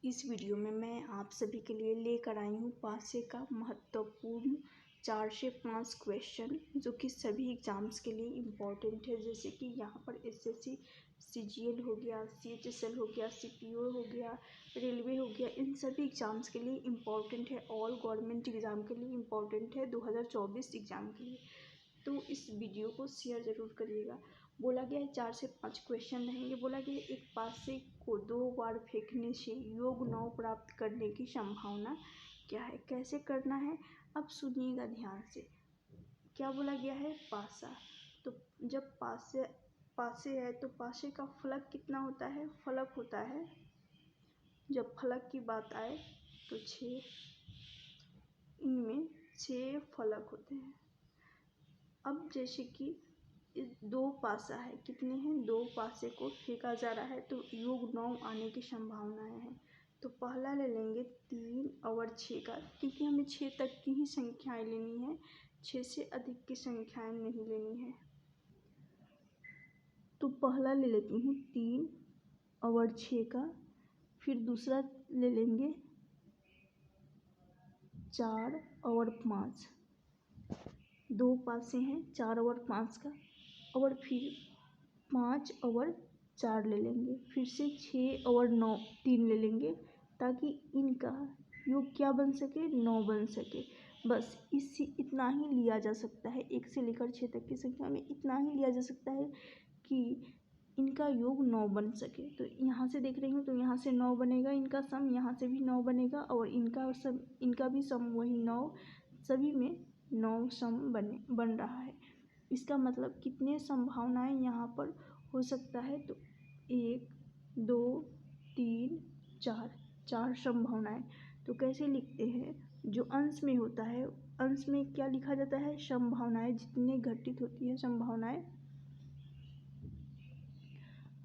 इस वीडियो में मैं आप सभी के लिए लेकर आई हूँ पासे का महत्वपूर्ण 4 से 5 क्वेश्चन जो कि सभी एग्ज़ाम्स के लिए इम्पॉर्टेंट है। जैसे कि यहाँ पर एसएससी सीजीएल हो गया, सीएचएसएल हो गया, सीपीओ हो गया, रेलवे हो गया, इन सभी एग्ज़ाम्स के लिए इम्पॉर्टेंट है। ऑल गवर्नमेंट एग्ज़ाम के लिए इम्पॉर्टेंट है 2024 एग्ज़ाम के लिए। तो इस वीडियो को शेयर ज़रूर करिएगा। बोला गया है 4 से 5 क्वेश्चन रहेंगे। बोला गया है एक पासे को 2 बार फेंकने से योग 9 प्राप्त करने की संभावना क्या है, कैसे करना है, अब सुनिएगा ध्यान से। क्या बोला गया है? पासा। तो जब पासे है तो पासे का फलक कितना होता है? फलक होता है, जब फलक की बात आए तो 6, इनमें 6 फलक होते हैं। अब जैसे कि 2 पासा है, कितने हैं? 2 पासे को फेंका जा रहा है तो योग 9 आने की संभावनाएं हैं। तो पहला ले लेंगे 3 और 6 का, क्योंकि हमें 6 तक की ही संख्याएं लेनी है, 6 से अधिक की संख्याएं नहीं लेनी है। तो पहला ले लेती हूँ 3 और 6 का, फिर दूसरा ले लेंगे 4 और 5। 2 पासे हैं 4 और 5 का, और फिर 5 और 4 ले लेंगे, फिर से 6 और 9 3 ले लेंगे, ताकि इनका योग क्या बन सके? 9 बन सके। बस इतना ही लिया जा सकता है। 1 से लेकर 6 तक की संख्या में इतना ही लिया जा सकता है कि इनका योग 9 बन सके। तो यहाँ से देख रही हूँ तो यहाँ से 9 बनेगा, इनका सम यहाँ से भी 9 बनेगा, और इनका भी सम वही 9, सभी में 9 सम बन रहा है। इसका मतलब कितने संभावनाएं यहाँ पर हो सकता है? तो 1 2 3 4 संभावनाएं। तो कैसे लिखते हैं? जो अंश में होता है, अंश में क्या लिखा जाता है? संभावनाएं, जितने घटित होती है संभावनाएं।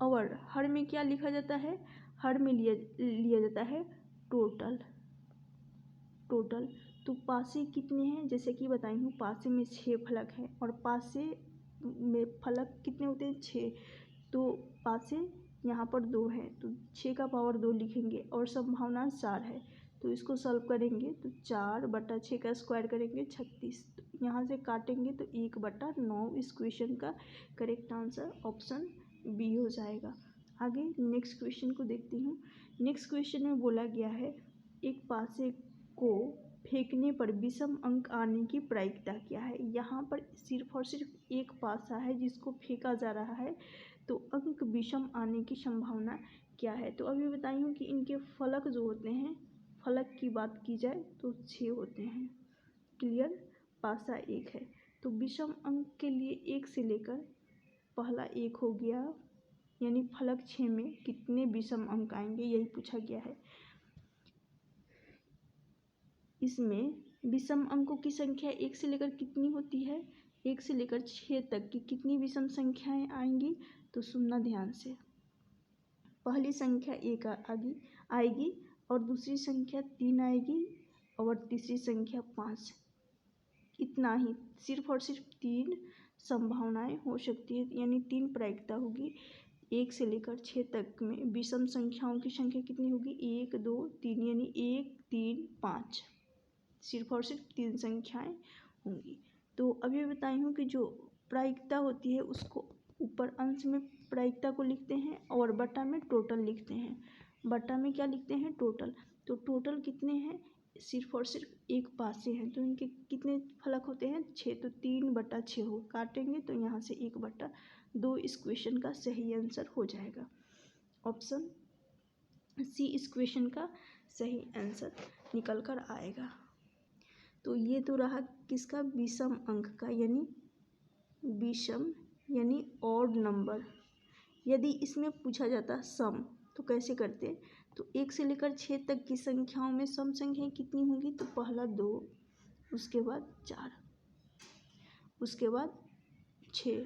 और हर में क्या लिखा जाता है? हर में लिया जाता है टोटल। तो पासे कितने हैं? जैसे कि बताई हूँ, पासे में 6 फलक है, और पासे में फलक कितने होते हैं? 6। तो पासे यहाँ पर 2 है, तो 6 का पावर 2 लिखेंगे, और संभावना 4 है। तो इसको सॉल्व करेंगे तो 4/6 का स्क्वायर करेंगे 36। तो यहाँ से काटेंगे तो 1/9। इस क्वेश्चन का करेक्ट आंसर ऑप्शन बी हो जाएगा। आगे नेक्स्ट क्वेश्चन को देखती हूँ। नेक्स्ट क्वेश्चन में बोला गया है एक पासे को फेंकने पर विषम अंक आने की प्रायिकता क्या है। यहाँ पर सिर्फ और सिर्फ एक पासा है जिसको फेंका जा रहा है, तो अंक विषम आने की संभावना क्या है? तो अभी बताई हूँ कि इनके फलक जो होते हैं, फलक की बात की जाए तो 6 होते हैं। क्लियर? पासा 1 है, तो विषम अंक के लिए 1 से लेकर पहला 1 हो गया, यानी फलक 6 में कितने विषम अंक आएंगे, यही पूछा गया है। इसमें विषम अंकों की संख्या 1 से लेकर कितनी होती है? 1 से लेकर 6 तक की कितनी विषम संख्याएं आएंगी? तो सुनना ध्यान से। पहली संख्या 1 आएगी, और दूसरी संख्या 3 आएगी, और तीसरी संख्या 5। इतना ही, सिर्फ और सिर्फ 3 संभावनाएं हो सकती है, यानी 3 प्रायिकता होगी। 1 से लेकर 6 तक में विषम संख्याओं की संख्या कितनी होगी? 1 2 3, यानी 1 3 5। सिर्फ और सिर्फ 3 संख्याएं होंगी। तो अभी बताई हूँ कि जो प्रायिकता होती है उसको ऊपर अंश में प्रायिकता को लिखते हैं, और बटा में टोटल लिखते हैं। बटा में क्या लिखते हैं? टोटल। तो टोटल कितने हैं? सिर्फ और सिर्फ एक पासे हैं, तो इनके कितने फलक होते हैं? 6। तो 3/6 हो, काटेंगे तो यहाँ से 1/2 इस क्वेश्चन का सही आंसर हो जाएगा। ऑप्शन सी इस क्वेश्चन का सही आंसर निकल कर आएगा। तो ये तो रहा किसका? विषम अंक का, यानी विषम यानी ऑड नंबर। यदि इसमें पूछा जाता सम तो कैसे करते? तो 1 से लेकर 6 तक की संख्याओं में सम संख्याएं कितनी होंगी? तो पहला 2, उसके बाद 4, उसके बाद 6।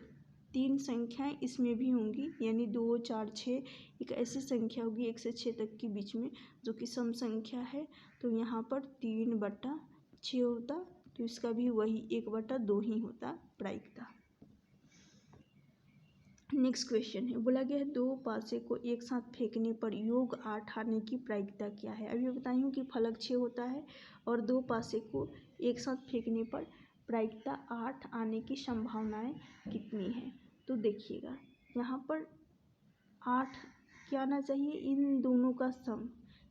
3 संख्याएं इसमें भी होंगी, यानी 2 4 6 एक ऐसी संख्या होगी 1 से 6 तक के बीच में जो कि सम संख्या है। तो यहाँ पर 3/6 होता, तो इसका भी वही 1/2 ही होता प्रायिकता। नेक्स्ट क्वेश्चन है, बोला गया है 2 पासे को एक साथ फेंकने पर योग 8 आने की प्रायिकता क्या है। अभी बताई हूँ कि फलक 6 होता है और 2 पासे को एक साथ फेंकने पर प्रायिकता 8 आने की संभावनाएं कितनी है। तो देखिएगा यहाँ पर 8 क्या आना चाहिए, इन दोनों का सम,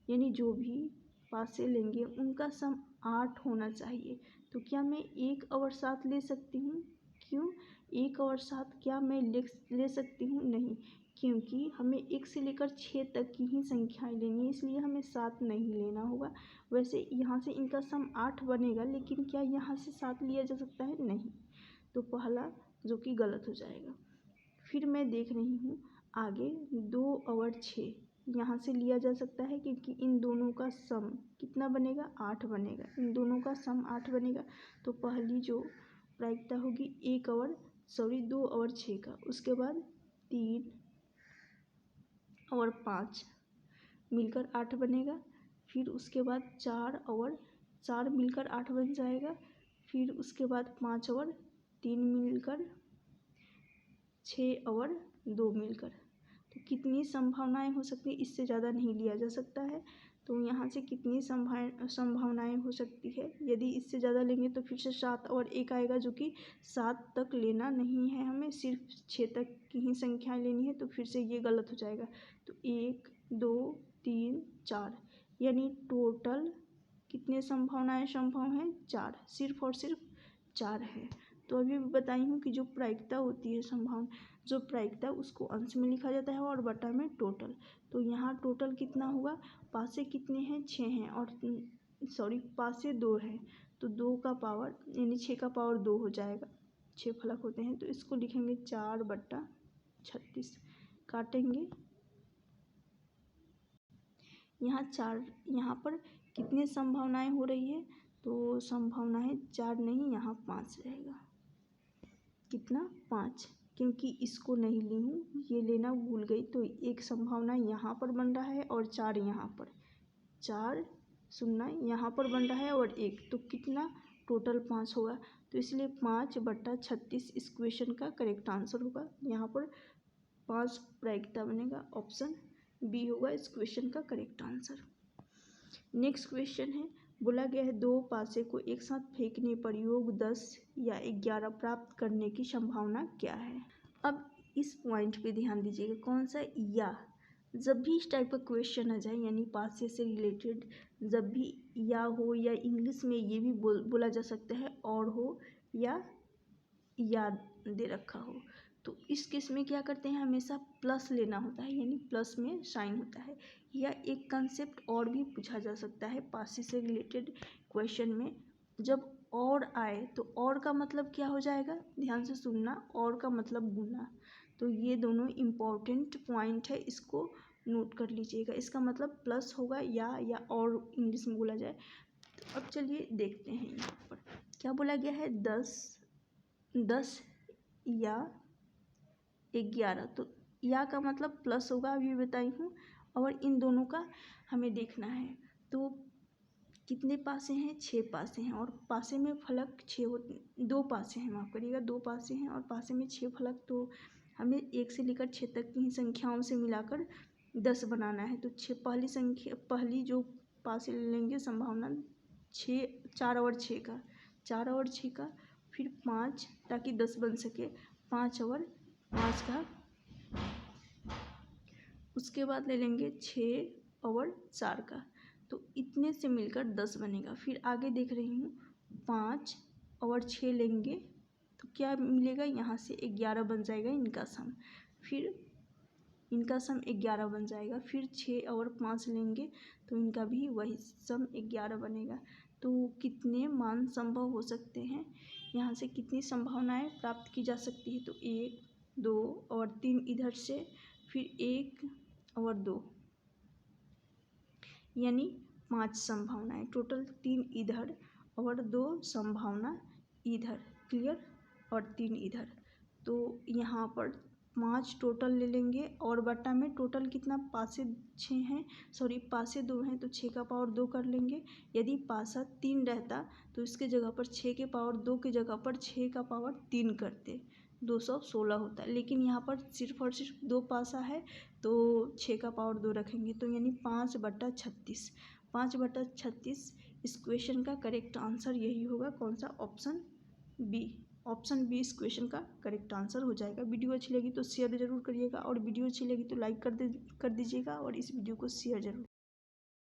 यानी जो भी पासे लेंगे उनका सम 8 होना चाहिए। तो क्या मैं 1 और 7 ले सकती हूँ? क्यों 1 और 7 क्या मैं ले सकती हूँ? नहीं, क्योंकि हमें 1 से लेकर 6 तक की ही संख्याएं लेनी है, इसलिए हमें 7 नहीं लेना होगा। वैसे यहाँ से इनका सम 8 बनेगा, लेकिन क्या यहाँ से 7 लिया जा सकता है? नहीं। तो पहला जो कि गलत हो जाएगा। फिर मैं देख रही हूँ आगे 2 और 6 यहाँ से लिया जा सकता है, क्योंकि इन दोनों का सम कितना बनेगा? 8 बनेगा। इन दोनों का सम 8 बनेगा। तो पहली जो प्रायिकता होगी 2 और 6 का, उसके बाद 3 और 5 मिलकर 8 बनेगा। फिर उसके बाद 4 और 4 मिलकर 8 बन जाएगा। फिर उसके बाद 5 और 3 मिलकर 6 और 2 मिलकर। तो कितनी संभावनाएं हो सकती है? इससे ज़्यादा नहीं लिया जा सकता है। तो यहाँ से कितनी संभावनाएं हो सकती है? यदि इससे ज़्यादा लेंगे तो फिर से 7 और 1 आएगा, जो कि 7 तक लेना नहीं है, हमें सिर्फ 6 तक की ही संख्याएं लेनी है। तो फिर से ये गलत हो जाएगा। तो 1 2 3 4, यानी टोटल कितने संभावनाएं संभव हैं? 4, सिर्फ और सिर्फ 4 है। तो अभी बताई हूँ कि जो प्रायिकता होती है जो प्रायिकता उसको अंश में लिखा जाता है और बटा में टोटल। तो यहाँ टोटल कितना होगा? पासे कितने हैं? 6 हैं, और पासे 2 है, तो 2 का पावर यानी 6 का पावर 2 हो जाएगा। 6 फलक होते हैं, तो इसको लिखेंगे 4/36। काटेंगे यहाँ 4, यहाँ पर कितनी संभावनाएं हो रही है? तो संभावनाएं 4 नहीं, यहाँ 5 रहेगा। कितना? 5, क्योंकि इसको नहीं ली हूँ, ये लेना भूल गई। तो एक संभावना यहाँ पर बन रहा है और 4 यहाँ पर, 4 शून्य यहाँ पर बन रहा है और 1, तो कितना? टोटल 5 होगा। तो इसलिए 5/36 इस क्वेश्चन का करेक्ट आंसर होगा। यहाँ पर 5 प्रायिकता बनेगा। ऑप्शन बी होगा इस क्वेश्चन का करेक्ट आंसर। नेक्स्ट क्वेश्चन है, बोला गया है 2 पासे को एक साथ फेंकने पर योग 10 या 11 प्राप्त करने की संभावना क्या है। अब इस पॉइंट पे ध्यान दीजिएगा, कौन सा या। जब भी इस टाइप का क्वेश्चन आ जाए, यानी पासे से रिलेटेड जब भी या हो, या इंग्लिश में ये भी बोला जा सकता है और हो या याद दे रखा हो, तो इस केस में क्या करते हैं? हमेशा प्लस लेना होता है, यानी प्लस में साइन होता है। या एक कंसेप्ट और भी पूछा जा सकता है पासे से रिलेटेड क्वेश्चन में, जब और आए तो और का मतलब क्या हो जाएगा? ध्यान से सुनना, और का मतलब गुना। तो ये दोनों इम्पॉर्टेंट पॉइंट है, इसको नोट कर लीजिएगा। इसका मतलब प्लस होगा या और इंग्लिश में बोला जाए। तो अब चलिए देखते हैं यहाँ पर क्या बोला गया है। 10 या 11, तो या का मतलब प्लस होगा, अभी बताई हूँ। और इन दोनों का हमें देखना है। तो कितने पासे हैं? 6 पासे हैं, और पासे में फलक 6 होते, 2 पासे हैं, माफ़ करिएगा, 2 पासे हैं और पासे में 6 फलक। तो हमें 1 से लेकर 6 तक की संख्याओं से मिलाकर 10 बनाना है। तो 6 पहली जो पासे लेंगे संभावना 4 और 6 का, फिर 5, ताकि 10 बन सके, 5 और 5 का, उसके बाद ले लेंगे 6 और 4 का। तो इतने से मिलकर 10 बनेगा। फिर आगे देख रही हूँ 5 और 6 लेंगे तो क्या मिलेगा? यहाँ से 11 बन जाएगा इनका सम। फिर इनका सम 11 बन जाएगा। फिर 6 और 5 लेंगे तो इनका भी वही सम 11 बनेगा। तो कितने मान संभव हो सकते हैं? यहाँ से कितनी संभावनाएं प्राप्त की जा सकती है? तो 1 2 और 3 इधर से, फिर 1 और 2, यानी 5 संभावनाएं। टोटल 3 इधर और 2 संभावना इधर, क्लियर, और 3 इधर। तो यहाँ पर 5 टोटल ले लेंगे और बट्टा में टोटल कितना? पासे 6 हैं, पासे 2 हैं, तो 6 का पावर 2 कर लेंगे। यदि पासा 3 रहता तो इसके जगह पर 6 के पावर 2 की जगह पर 6 का पावर 3 करते, 216 होता है, लेकिन यहाँ पर सिर्फ और सिर्फ 2 पासा है तो 6 का पावर 2 रखेंगे तो यानी 5/36। 5/36 इस क्वेश्चन का करेक्ट आंसर यही होगा। कौन सा? Option B. ऑप्शन बी इस क्वेश्चन का करेक्ट आंसर हो जाएगा। वीडियो अच्छी लगी तो शेयर ज़रूर करिएगा और वीडियो अच्छी लगी तो लाइक कर दीजिएगा और इस वीडियो को शेयर ज़रूर